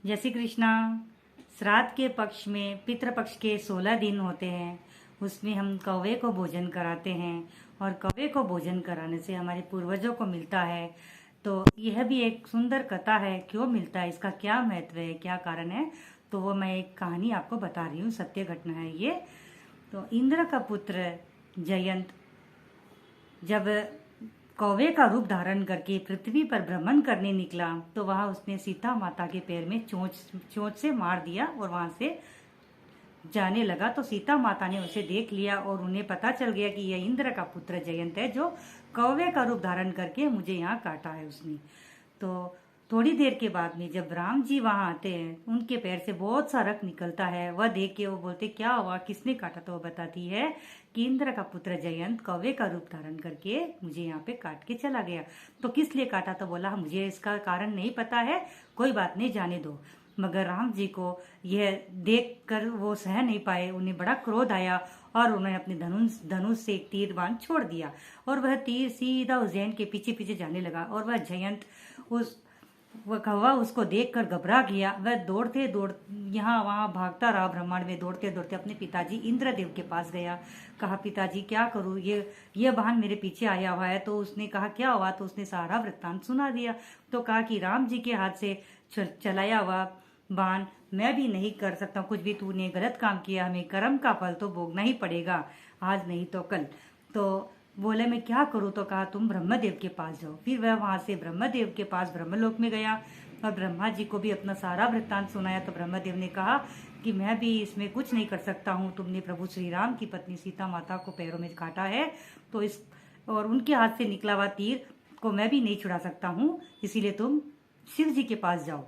जय श्री कृष्णा। श्राद्ध के पक्ष में पितृपक्ष के 16 दिन होते हैं, उसमें हम कौवे को भोजन कराते हैं और कौवे को भोजन कराने से हमारे पूर्वजों को मिलता है। तो यह भी एक सुंदर कथा है। क्यों मिलता है, इसका क्या महत्व है, क्या कारण है, तो वो मैं एक कहानी आपको बता रही हूँ। सत्य घटना है ये। तो इंद्र का पुत्र जयंत जब कौवे का रूप धारण करके पृथ्वी पर भ्रमण करने निकला तो वहां उसने सीता माता के पैर में चोंच से मार दिया और वहां से जाने लगा। तो सीता माता ने उसे देख लिया और उन्हें पता चल गया कि यह इंद्र का पुत्र जयंत है जो कौवे का रूप धारण करके मुझे यहाँ काटा है उसने। तो थोड़ी देर के बाद में जब राम जी वहां आते हैं, उनके पैर से बहुत सा रक्त निकलता है। वह देख के वो बोलते क्या हुआ, किसने काटा? तो वो बताती है कि इंद्र का पुत्र जयंत कौवे का रूप धारण करके मुझे यहाँ पे काट के चला गया। तो किस लिए काटा? तो बोला मुझे इसका कारण नहीं पता है, कोई बात नहीं, जाने दो। मगर राम जी को यह देख कर वो सह नहीं पाए, उन्हें बड़ा क्रोध आया और उन्होंने अपने धनुष से एक तीर बाण छोड़ दिया और वह तीर सीधा उज्जैन के पीछे पीछे जाने लगा। और वह जयंत वह कौवा उसको देखकर घबरा गया। वह दौड़ते यहाँ वहाँ भागता रहा, ब्रह्मांड में दौड़ते दौड़ते अपने पिताजी इंद्रदेव के पास गया। कहा पिताजी क्या करूँ, ये वाहन मेरे पीछे आया हुआ है। तो उसने कहा क्या हुआ? तो उसने सारा वृत्तांत सुना दिया। तो कहा कि राम जी के हाथ से चलाया हुआ बाण मैं भी नहीं कर सकता कुछ भी, तूने गलत काम किया, हमें कर्म का फल तो भोगना ही पड़ेगा, आज नहीं तो कल। तो बोले मैं क्या करूँ? तो कहा तुम ब्रह्मदेव के पास जाओ। फिर वह वहां से ब्रह्मदेव के पास ब्रह्मलोक में गया और ब्रह्मा जी को भी अपना सारा वृत्तांत सुनाया। तो ब्रह्मदेव ने कहा कि मैं भी इसमें कुछ नहीं कर सकता हूँ, तुमने प्रभु श्री राम की पत्नी सीता माता को पैरों में काटा है तो इस और उनके हाथ से निकला हुआ तीर को मैं भी नहीं छुड़ा सकता हूँ, इसीलिए तुम शिव जी के पास जाओ।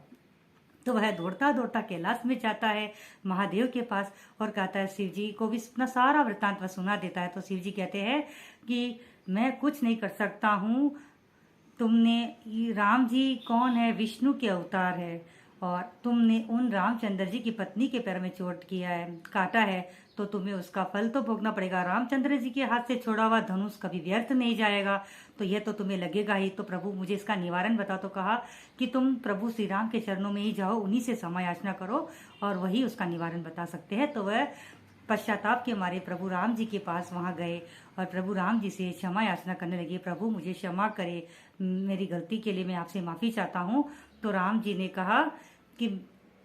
तो वह दौड़ता दौड़ता कैलाश में जाता है महादेव के पास और कहता है, शिव जी को भी अपना सारा वृत्तांत वह सुना देता है। तो शिव जी कहते हैं कि मैं कुछ नहीं कर सकता हूँ, तुमने राम जी कौन है, विष्णु के अवतार है और तुमने उन रामचंद्र जी की पत्नी के पैर में चोट किया है, काटा है, तो तुम्हें उसका फल तो भोगना पड़ेगा। रामचंद्र जी के हाथ से छोड़ा हुआ धनुष कभी व्यर्थ नहीं जाएगा, तो यह तो तुम्हें लगेगा ही। तो प्रभु मुझे इसका निवारण बताओ। तो कहा कि तुम प्रभु श्री राम के चरणों में ही जाओ, उन्हीं से क्षमा याचना करो और वही उसका निवारण बता सकते हैं। तो वह पश्चाताप के मारे प्रभु राम जी के पास वहां गए और प्रभु राम जी से क्षमा याचना करने लगे, प्रभु मुझे क्षमा करे, मेरी गलती के लिए मैं आपसे माफी चाहता हूँ। तो राम जी ने कहा कि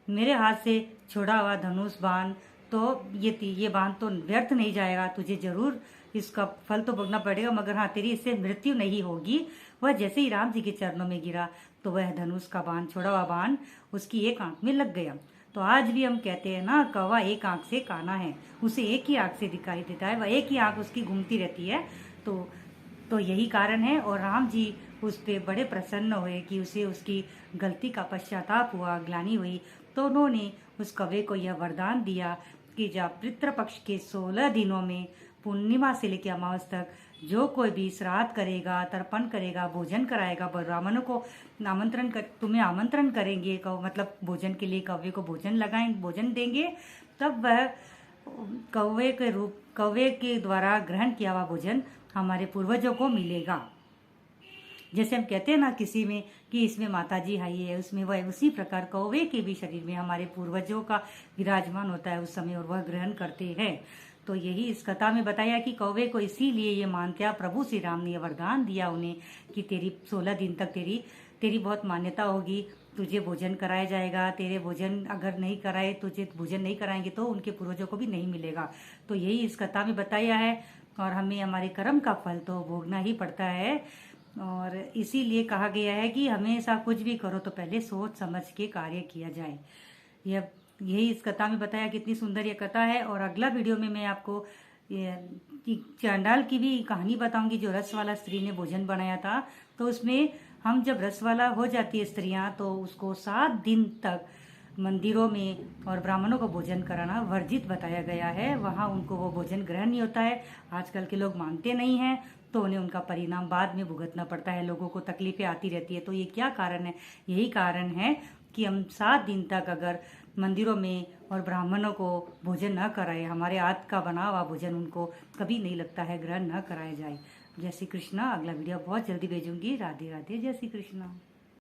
मेरे हाथ से छोड़ा हुआ धनुष बाण तो ये बाण तो व्यर्थ नहीं जाएगा, तुझे जरूर इसका फल तो भोगना पड़ेगा, मगर हाँ तेरी इससे मृत्यु नहीं होगी। वह जैसे ही राम जी के चरणों में गिरा तो वह धनुष का बाण, छोड़ा हुआ बाण उसकी एक आंख में लग गया। तो आज भी हम कहते हैं ना, कौवा एक आंख से काना है, उसे एक ही आंख से दिखाई देता है, वह एक ही आंख उसकी घूमती रहती है। तो यही कारण है। और राम जी उस पर बड़े प्रसन्न हुए कि उसे उसकी गलती का पश्चाताप हुआ, ग्लानि हुई। तो उन्होंने उस कौवे को यह वरदान दिया कि जब पितृपक्ष के 16 दिनों में पूर्णिमा से लेकर अमावस तक जो कोई भी श्राद्ध करेगा, तर्पण करेगा, भोजन कराएगा, ब्राह्मणों को तुम्हें आमंत्रण करेंगे, मतलब भोजन के लिए कौवे को भोजन देंगे, तब वह कौवे के द्वारा ग्रहण किया हुआ भोजन हमारे पूर्वजों को मिलेगा। जैसे हम कहते हैं ना किसी में कि इसमें माता जी आई है, उसमें वह उसी प्रकार कौवे के भी शरीर में हमारे पूर्वजों का विराजमान होता है उस समय और वह ग्रहण करते हैं। तो यही इस कथा में बताया कि कौवे को इसीलिए ये मानते हैं, प्रभु श्री राम ने वरदान दिया उन्हें कि तेरी 16 दिन तक तेरी बहुत मान्यता होगी, तुझे भोजन कराया जाएगा, तेरे भोजन अगर नहीं कराए, तुझे भोजन नहीं कराएंगे तो उनके पूर्वजों को भी नहीं मिलेगा। तो यही इस कथा में बताया है और हमें हमारे कर्म का फल तो भोगना ही पड़ता है। और इसीलिए कहा गया है कि हमेशा कुछ भी करो तो पहले सोच समझ के कार्य किया जाए। यही इस कथा में बताया, कितनी सुंदर ये कथा है। और अगला वीडियो में मैं आपको चांडाल की भी कहानी बताऊंगी, जो रस वाला स्त्री ने भोजन बनाया था। तो उसमें हम जब रस वाला हो जाती है स्त्रियां तो उसको 7 दिन तक मंदिरों में और ब्राह्मणों को भोजन कराना वर्जित बताया गया है। वहाँ उनको वो भोजन ग्रहण नहीं होता है। आजकल के लोग मानते नहीं हैं तो उन्हें उनका परिणाम बाद में भुगतना पड़ता है, लोगों को तकलीफें आती रहती है। तो ये क्या कारण है? यही कारण है कि हम 7 दिन तक अगर मंदिरों में और ब्राह्मणों को भोजन न कराए, हमारे हाथ का बना हुआ भोजन उनको कभी नहीं लगता है ग्रहण न कराया जाए। जय श्री कृष्णा। अगला वीडियो बहुत जल्दी भेजूंगी। राधे राधे। जय श्री कृष्णा।